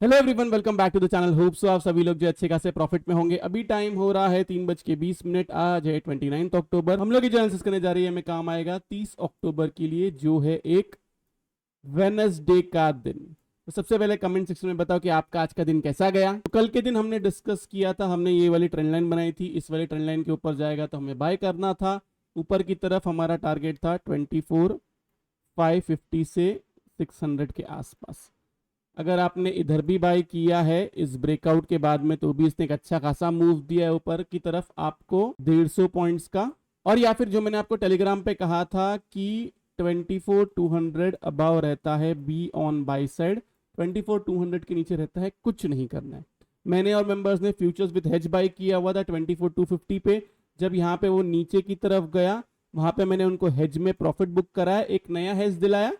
Hello everyone, welcome back to the channel. Hope so आप सभी लोग जो अच्छे खासे प्रॉफिट में होंगे। अभी टाइम हो रहा है 3:20। आज है 29 अक्टूबर। हम लोग जो एनालिसिस करने जा रही है हमें काम आएगा 30 अक्टूबर के लिए, जो है एक वेडनेसडे का दिन। तो सबसे पहले कमेंट सेक्शन में बताओ कि आपका आज का दिन कैसा गया। तो कल के दिन हमने डिस्कस किया था, हमने ये वाली ट्रेंड लाइन बनाई थी। इस वाली ट्रेंड लाइन के ऊपर जाएगा तो हमें बाय करना था। ऊपर की तरफ हमारा टारगेट था 24,550 से 600 के आसपास। अगर आपने इधर भी बाय किया है इस ब्रेकआउट के बाद में, तो भी इसने एक अच्छा खासा मूव दिया है ऊपर की तरफ आपको 150 पॉइंट्स का। और या फिर जो मैंने आपको टेलीग्राम पे कहा था कि 24,200 अबाव रहता है बी ऑन बाय साइड, 24,200 के नीचे रहता है कुछ नहीं करना है। मैंने और मेंबर्स ने फ्यूचर्स विद हेज बाय किया हुआ था 24,250 पे। जब यहाँ पे वो नीचे की तरफ गया, वहां पे मैंने उनको हेज में प्रॉफिट बुक कराया, एक नया हेज दिलाया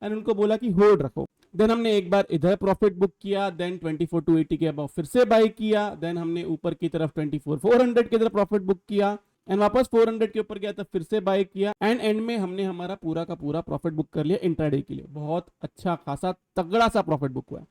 एंड उनको बोला कि होल्ड रखो। देन हमने एक बार इधर प्रॉफिट बुक किया, देन 24,280 के अबाव फिर से बाय किया। देन हमने ऊपर की तरफ 24,400 के इधर प्रॉफिट बुक किया एंड वापस 400 के ऊपर गया, तब फिर से बाय किया एंड एंड में हमने हमारा पूरा का पूरा प्रॉफिट बुक कर लिया इंट्राडे के लिए। बहुत अच्छा खासा तगड़ा सा प्रॉफिट बुक हुआ है।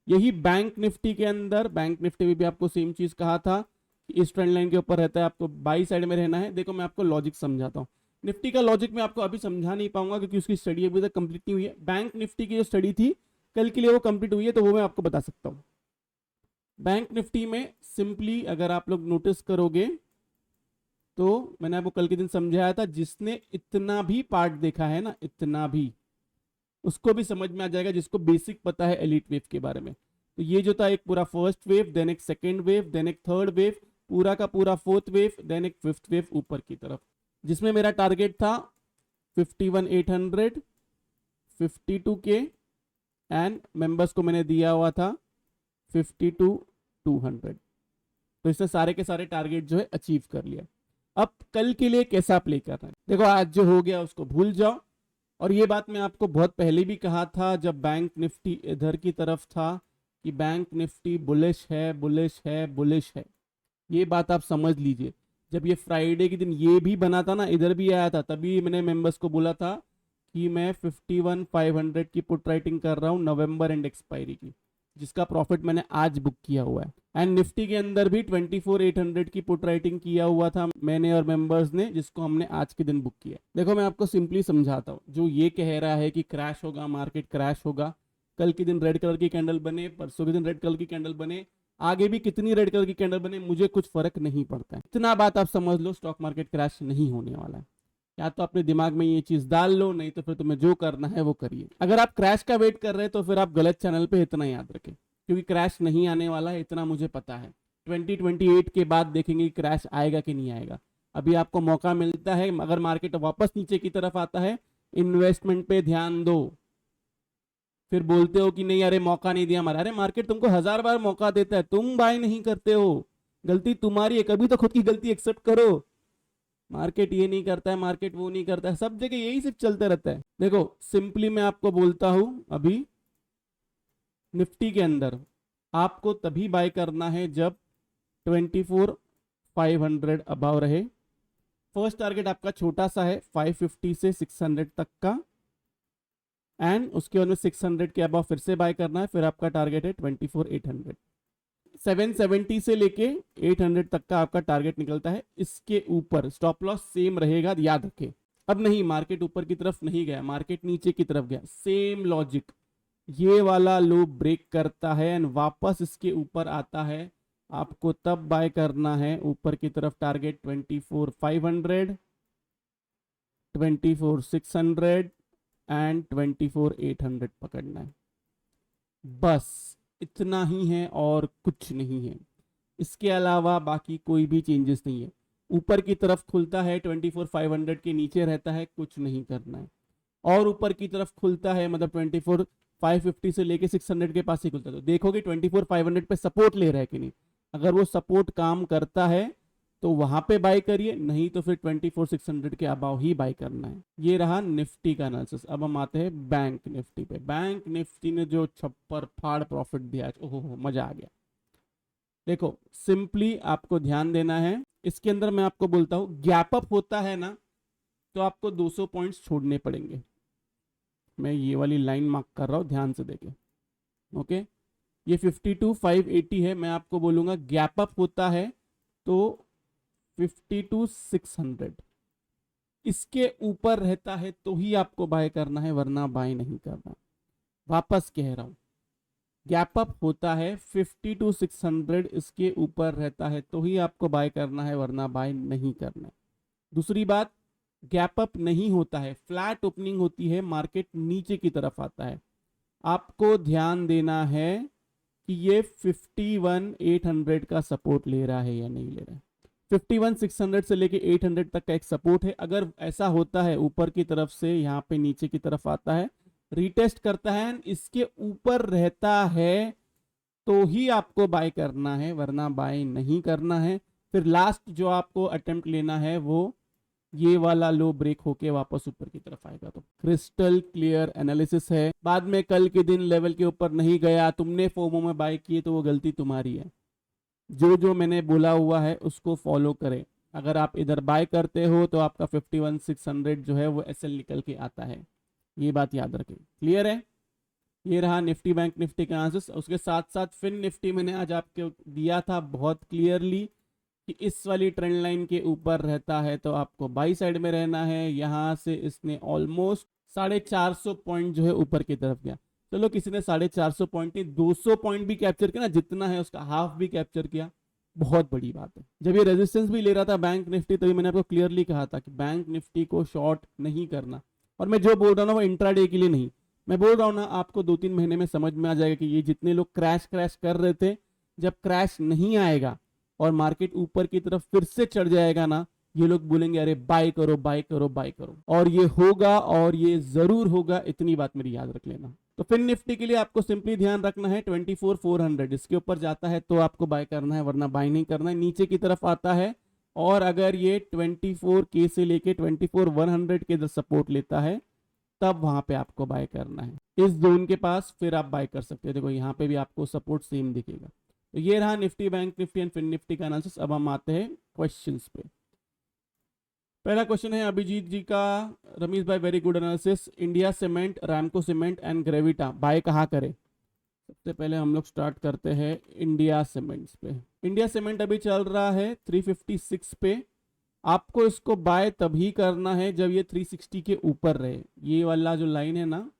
यही बैंक निफ्टी के अंदर, बैंक निफ्टी में भी आपको सेम चीज कहा था कि इस ट्रेंड लाइन के ऊपर रहता है, आपको बाई साइड में रहना है। देखो मैं आपको लॉजिक समझाता हूँ। निफ्टी का लॉजिक मैं आपको अभी समझा नहीं पाऊंगा क्योंकि उसकी स्टडी अभी तक कंप्लीट नहीं हुई है। बैंक निफ्टी की जो स्टडी थी कल के लिए वो कंप्लीट हुई है, तो वो मैं आपको बता सकता हूँ। बैंक निफ्टी में सिंपली अगर आप लोग नोटिस करोगे तो मैंने आपको कल के दिन समझाया था, जिसने इतना भी पार्ट देखा है ना, इतना भी, उसको भी समझ में आ जाएगा जिसको बेसिक पता है एलिट वेव के बारे में। तो ये जो था एक पूरा फर्स्ट वेव, देन एक सेकेंड वेव, देन एक थर्ड वेव, पूरा का पूरा फोर्थ वेव, देन एक फिफ्थ वेव ऊपर की तरफ, जिसमें मेरा टारगेट था 51,800, 52K एंड मेंबर्स को मैंने दिया हुआ था 52,200। तो इससे सारे के सारे टारगेट जो है अचीव कर लिया। अब कल के लिए कैसा प्ले करना है, देखो आज जो हो गया उसको भूल जाओ। और ये बात मैं आपको बहुत पहले भी कहा था जब बैंक निफ्टी इधर की तरफ था कि बैंक निफ्टी बुलिश है, बुलिश है, बुलिश है। ये बात आप समझ लीजिए। जब ये फ्राइडे के दिन ये भी बना था ना, इधर भी आया था, तभी मैंने मेंबर्स को बोला था कि मैं 51,500 की पुट राइटिंग कर रहा हूँ नवंबर एंड एक्सपायरी की, जिसका प्रॉफिट मैंने आज बुक किया हुआ है। एंड निफ्टी के अंदर भी 24,800 की पुट राइटिंग किया हुआ था मैंने और मेंबर्स ने, जिसको हमने आज के दिन बुक किया। देखो मैं आपको सिंपली समझाता हूँ। जो ये कह रहा है कि क्रैश होगा, मार्केट क्रैश होगा, कल के दिन रेड कलर की कैंडल बने, परसों के दिन रेड कलर की कैंडल बने, आगे भी कितनी रेड कलर की कैंडल बने, मुझे कुछ फर्क नहीं पड़ता है। इतना बात आप समझ लो, स्टॉक मार्केट क्रैश नहीं होने वाला है। या तो अपने दिमाग में ये चीज डाल लो, नहीं तो फिर तुम्हें जो करना है वो करिए। अगर आप क्रैश का वेट कर रहे हैं तो फिर आप गलत चैनल पे, इतना याद रखें, क्योंकि क्रैश नहीं आने वाला है, इतना मुझे पता है। 2028 के बाद देखेंगे क्रैश आएगा कि नहीं आएगा। अभी आपको मौका मिलता है, अगर मार्केट वापस नीचे की तरफ आता है, इन्वेस्टमेंट पे ध्यान दो। फिर बोलते हो कि नहीं अरे मौका नहीं दिया हमारा, अरे मार्केट तुमको 1000 बार मौका देता है, तुम बाय नहीं करते हो, गलती तुम्हारी है। कभी तो खुद की गलती एक्सेप्ट करो। मार्केट ये नहीं करता है, मार्केट वो नहीं करता है, सब जगह यही सिर्फ चलते रहता है। देखो सिंपली मैं आपको बोलता हूं, अभी निफ्टी के अंदर आपको तभी बाय करना है जब 24,500 अबाव रहे। फर्स्ट टारगेट आपका छोटा सा है 550 से 600 तक का, एंड उसके बाद में 600 के अबाव फिर से बाय करना है। फिर आपका टारगेट है 24,800। 770 से लेके 800 तक का आपका टारगेट निकलता है। इसके ऊपर स्टॉप लॉस सेम रहेगा, याद रखें। अब नहीं, मार्केट ऊपर की तरफ नहीं गया, मार्केट नीचे की तरफ गया, सेम लॉजिक। ये वाला लो ब्रेक करता है एंड वापस इसके ऊपर आता है, आपको तब बाय करना है। ऊपर की तरफ टारगेट 24,500, 24,600 एंड 24,800 पकड़ना है। बस इतना ही है और कुछ नहीं है। इसके अलावा बाकी कोई भी चेंजेस नहीं है। ऊपर की तरफ खुलता है 24,500 के नीचे रहता है, कुछ नहीं करना है। और ऊपर की तरफ खुलता है, मतलब 24,550 से लेके 600 के पास ही खुलता है, तो देखोगे 24,500 पे सपोर्ट ले रहा है कि नहीं। अगर वो सपोर्ट काम करता है तो वहां पे बाय करिए, नहीं तो फिर 24,600 के अबाव ही बाय करना है। ये रहा निफ्टी का एनालिसिस। अब हम आते हैं बैंक निफ्टी पे। बैंक निफ्टी ने जो छप्पर फाड़ प्रॉफिट दिया, ओहो मजा आ गया। देखो सिंपली आपको ध्यान देना है। इसके अंदर मैं आपको बोलता हूं, गैप अप होता है ना, तो आपको 200 पॉइंट्स छोड़ने पड़ेंगे। मैं ये वाली लाइन मार्क कर रहा हूं, ध्यान से देखें। ओके, ये 52,580 है, मैं आपको बोलूंगा गैप अप होता है तो 52,600 इसके ऊपर रहता है तो ही आपको बाय करना है, वरना बाय नहीं करना। वापस कह रहा हूं, गैप अप होता है 52,600 इसके ऊपर रहता है तो ही आपको बाय करना है, वरना बाय नहीं करना है। दूसरी बात, गैप अप नहीं होता है, फ्लैट ओपनिंग होती है, मार्केट नीचे की तरफ आता है। आपको ध्यान देना है कि ये 51,800 का सपोर्ट ले रहा है या नहीं ले रहा है। 51,600 से लेके 800 तक का एक सपोर्ट है। अगर ऐसा होता है ऊपर की तरफ से यहाँ पे नीचे की तरफ आता है, रीटेस्ट करता है, इसके ऊपर रहता है तो ही आपको बाय करना है, वरना बाय नहीं करना है। फिर लास्ट जो आपको अटेम्प्ट लेना है वो ये वाला लो ब्रेक होके वापस ऊपर की तरफ आएगा। तो क्रिस्टल क्लियर एनालिसिस है। बाद में कल के दिन लेवल के ऊपर नहीं गया, तुमने फोमो में बाय किए तो वो गलती तुम्हारी है। जो जो मैंने बोला हुआ है उसको फॉलो करें। अगर आप इधर बाय करते हो तो आपका 51,600 जो है वो एसएल निकल के आता है, ये बात याद रखें। क्लियर है? ये रहा निफ्टी बैंक निफ्टी का एनालिसिस। उसके साथ साथ फिन निफ्टी मैंने आज आपको दिया था बहुत क्लियरली कि इस वाली ट्रेंड लाइन के ऊपर रहता है तो आपको बाई साइड में रहना है। यहां से इसने ऑलमोस्ट 450 पॉइंट जो है ऊपर की तरफ गया। चलो किसी ने 450 पॉइंट नहीं 200 पॉइंट भी कैप्चर किया ना, जितना है उसका हाफ भी कैप्चर किया, बहुत बड़ी बात है। जब ये रेजिस्टेंस भी ले रहा था बैंक निफ्टी, तभी मैंने आपको क्लियरली कहा था कि बैंक निफ्टी को शॉर्ट नहीं करना। और मैं जो बोल रहा हूँ वो इंट्राडे के लिए नहीं, मैं बोल रहा हूँ ना, आपको 2-3 महीने में समझ में आ जाएगा कि ये जितने लोग क्रैश कर रहे थे, जब क्रैश नहीं आएगा और मार्केट ऊपर की तरफ फिर से चढ़ जाएगा ना, ये लोग बोलेंगे अरे बाय करो बाय करो बाय करो, और ये होगा और ये जरूर होगा। इतनी बात मेरी याद रख लेना। तो फिन निफ्टी के लिए आपको सिंपली ध्यान रखना है 24,400 इसके ऊपर जाता है तो आपको बाय करना है, वरना बाय नहीं करना है। नीचे की तरफ आता है और अगर ये 24K से लेके 24,100 के सपोर्ट लेता है तब वहां पे आपको बाय करना है। इस जोन के पास फिर आप बाय कर सकते हैं। देखो यहाँ पे भी आपको सपोर्ट सेम दिखेगा। तो ये रहा Nifty bank Nifty and fin Nifty का एनालिसिस। अब हम आते हैं क्वेश्चंस पे। पहला क्वेश्चन है अभिजीत जी का, रमेश भाई very good analysis. India cement, Ramco cement and Gravita buy कहाँ करें? सबसे पहले हम लोग स्टार्ट करते हैं इंडिया सीमेंट्स पे। इंडिया सीमेंट अभी चल रहा है 356 पे। आपको इसको बाय तभी करना है जब ये 360 के ऊपर रहे। ये वाला जो लाइन है ना,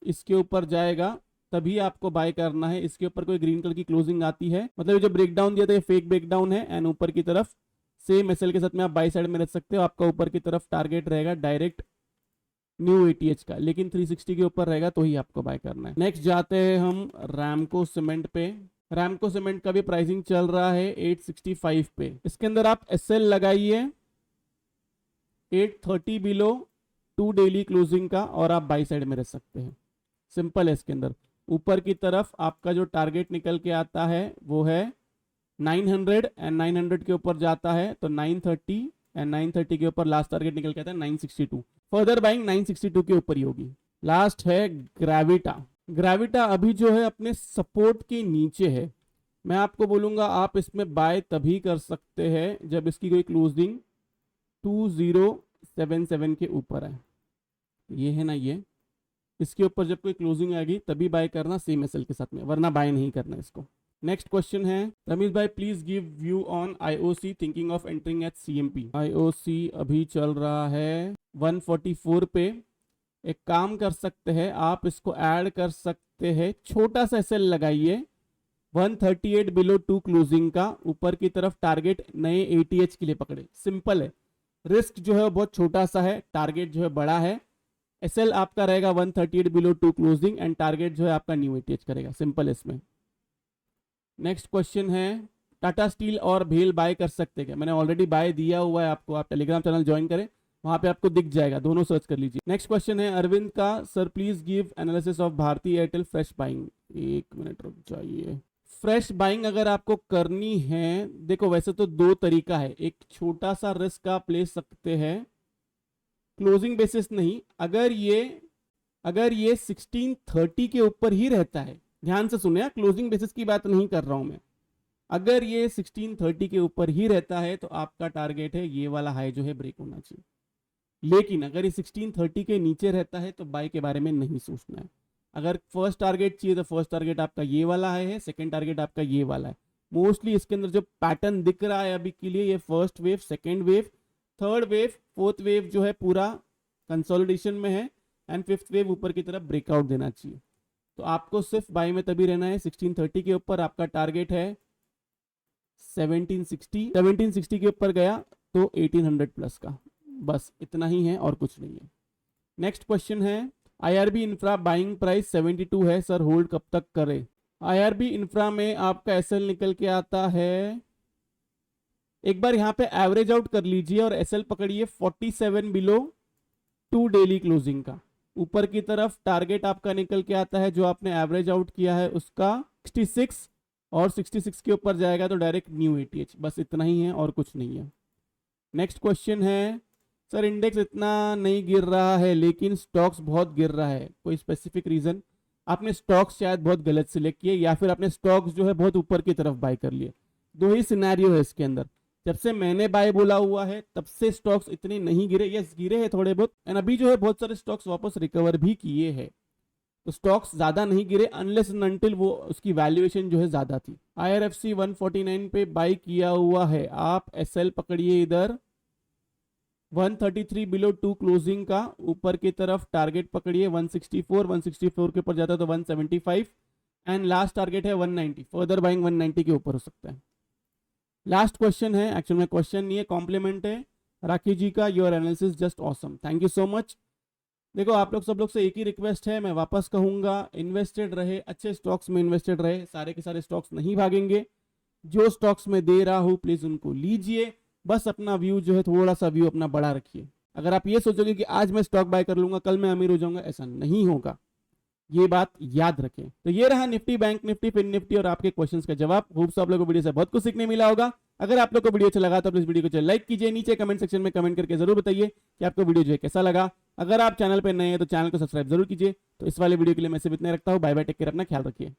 इसके ऊपर जाएगा तभी आपको बाय करना है। इसके ऊपर कोई ग्रीन कलर की क्लोजिंग आती है, मतलब जो ब्रेकडाउन दिया था ये फेक ब्रेकडाउन है। एंड ऊपर की तरफ सेम एसएल के साथ में आप बाय साइड में रख सकते हो। आपका ऊपर की तरफ टारगेट रहेगा डायरेक्ट न्यू एटीएच का, लेकिन 360 के ऊपर रहेगा तो ही आपको बाय करना है। नेक्स्ट जाते हैं हम रैमको सीमेंट पे। रैमको सीमेंट का भी प्राइसिंग चल रहा है 865 पे। इसके अंदर आप एसएल लगाइए 830 बिलो 2 डेली क्लोजिंग का, और आप बाई साइड में रख सकते हैं। सिंपल है। इसके अंदर ऊपर की तरफ आपका जो टारगेट निकल के आता है वो है 900 एंड 900 के ऊपर जाता है तो 930 एंड 930 के ऊपर लास्ट टारगेट निकल के आता है 962। फर्दर बाइंग 962 के ऊपर ही होगी। लास्ट है ग्रेविटा। ग्रेविटा अभी जो है अपने सपोर्ट के नीचे है। मैं आपको बोलूंगा आप इसमें बाय तभी कर सकते हैं जब इसकी कोई क्लोजिंग 2077 के ऊपर है। ये है ना, ये इसके ऊपर जब कोई क्लोजिंग आएगी तभी बाय करना सेम एसएल के साथ में, वरना बाय नहीं करना इसको। नेक्स्ट क्वेश्चन है रमेश भाई please give view on IOC, thinking of entering at CMP. IOC अभी चल रहा है 144 पे। एक काम कर सकते हैं, आप इसको ऐड कर सकते हैं, छोटा सा एसएल लगाइए 138 बिलो 2 क्लोजिंग का। ऊपर की तरफ टारगेट नए एटीएच के लिए पकड़े। सिंपल है, रिस्क जो है बहुत छोटा सा है, टारगेट जो है बड़ा है। एसएल आपका रहेगा 138 बिलो 2 क्लोजिंग एंड टारगेट जो है आपका न्यू एटीएच करेगा। सिंपल है इसमें। नेक्स्ट क्वेश्चन है टाटा स्टील और भेल बाय कर सकते हैं क्या? मैंने ऑलरेडी बाय दिया हुआ है आपको, आप टेलीग्राम चैनल ज्वाइन करें, वहां पे आपको दिख जाएगा, दोनों सर्च कर लीजिए। नेक्स्ट क्वेश्चन है अरविंद का, sir please give analysis of Bharti Airtel fresh buying. एक मिनट रुक जाइए। फ्रेश बाइंग अगर आपको करनी है, देखो वैसे तो 2 तरीका है। एक छोटा सा रिस्क आप ले सकते हैं, क्लोजिंग बेसिस नहीं। अगर ये 1630 के ऊपर ही रहता है, ध्यान से सुने, क्लोजिंग बेसिस की बात नहीं कर रहा हूं मैं। अगर ये 1630 के ऊपर ही रहता है तो आपका टारगेट है ये वाला हाई जो है ब्रेक होना चाहिए। लेकिन अगर ये 1630 के नीचे रहता है तो बाय के बारे में नहीं सोचना है। अगर फर्स्ट टारगेट चाहिए तो फर्स्ट टारगेट आपका ये वाला है, सेकंड टारगेट आपका ये वाला है। मोस्टली इसके अंदर जो पैटर्न दिख रहा है अभी के लिए, ये first wave, second wave, third wave, fourth wave जो है पूरा कंसोलिडेशन में है, एंड फिफ्थ वेव ऊपर की तरफ ब्रेकआउट देना चाहिए। तो आपको सिर्फ बाई में तभी रहना है 1630 के ऊपर। आपका टारगेट है 1760, 1760 के ऊपर गया तो 1800 प्लस का, बस इतना ही है और कुछ नहीं है। नेक्स्ट क्वेश्चन है, आईआरबी इंफ्रा बाइंग प्राइस 72 है सर, होल्ड कब तक करें? आईआरबी इंफ्रा में आपका एसएल निकल के आता है, एक बार यहाँ पे एवरेज आउट कर लीजिए और एसएल पकड़िए 47 बिलो 2 डेली क्लोजिंग का। ऊपर की तरफ टारगेट आपका निकल के आता है जो आपने एवरेज आउट किया है उसका 66, और 66 के ऊपर जाएगा तो डायरेक्ट न्यू एटीएच, बस इतना ही है और कुछ नहीं है। नेक्स्ट क्वेश्चन है, सर इंडेक्स इतना नहीं गिर रहा है लेकिन स्टॉक्स बहुत गिर रहा है, कोई स्पेसिफिक रीजन? आपने स्टॉक्स शायद बहुत गलत सिलेक्ट किए, या फिर आपने स्टॉक्स जो है बहुत ऊपर की तरफ बाय कर लिए। दो ही सिनेरियो है इसके अंदर। जब से मैंने बाय बोला हुआ है तब से स्टॉक्स इतने नहीं गिरे, यस गिरे हैं थोड़े बहुत, एंड अभी जो है बहुत सारे स्टॉक्स वापस रिकवर भी किए हैं। तो स्टॉक्स ज्यादा नहीं गिरे अनलेस एंड अनटिल वो उसकी वैल्यूएशन जो है ज्यादा थी। आईआरएफसी 149 पे बाय किया हुआ है, आप एसएल पकड़िए इधर 133 बिलो 2 क्लोजिंग का, ऊपर की तरफ टारगेट पकड़िए 164, 164 के ऊपर जाता तो 175, एंड लास्ट टारगेट है 190, फर्दर बाइंग 190 के ऊपर हो सकता है। लास्ट क्वेश्चन है, एक्चुअल में क्वेश्चन नहीं है, कॉम्प्लीमेंट है राखी जी का, your analysis just awesome, thank you so much. देखो आप लोग सब लोग से एक ही रिक्वेस्ट है, मैं वापस कहूंगा, इन्वेस्टेड रहे, अच्छे स्टॉक्स में इन्वेस्टेड रहे, सारे के सारे स्टॉक्स नहीं भागेंगे। जो स्टॉक्स में दे रहा हूं प्लीज उनको लीजिए, बस अपना व्यू जो है थोड़ा सा व्यू अपना बड़ा रखिए। अगर आप ये सोचोगे कि आज मैं स्टॉक बाय कर लूंगा कल मैं अमीर हो जाऊंगा, ऐसा नहीं होगा, ये बात याद रखें। तो ये रहा Nifty, bank Nifty, fin Nifty और आपके क्वेश्चंस का जवाब। होप सो आप लोगों को वीडियो से बहुत कुछ सीखने मिला होगा। अगर आप लोग को वीडियो अच्छा लगा तो प्लीज वीडियो को लाइक कीजिए, नीचे कमेंट सेक्शन में कमेंट करके जरूर बताइए कि आपको वीडियो जो है कैसा लगा। अगर आप चैनल पर नए हैं तो चैनल को सब्सक्राइब जरूर कीजिए। तो इस वाले वीडियो के लिए मैं सिर्फ इतना रखता हूँ, बाय बाय, टेक केयर, अपना ख्याल रखिए।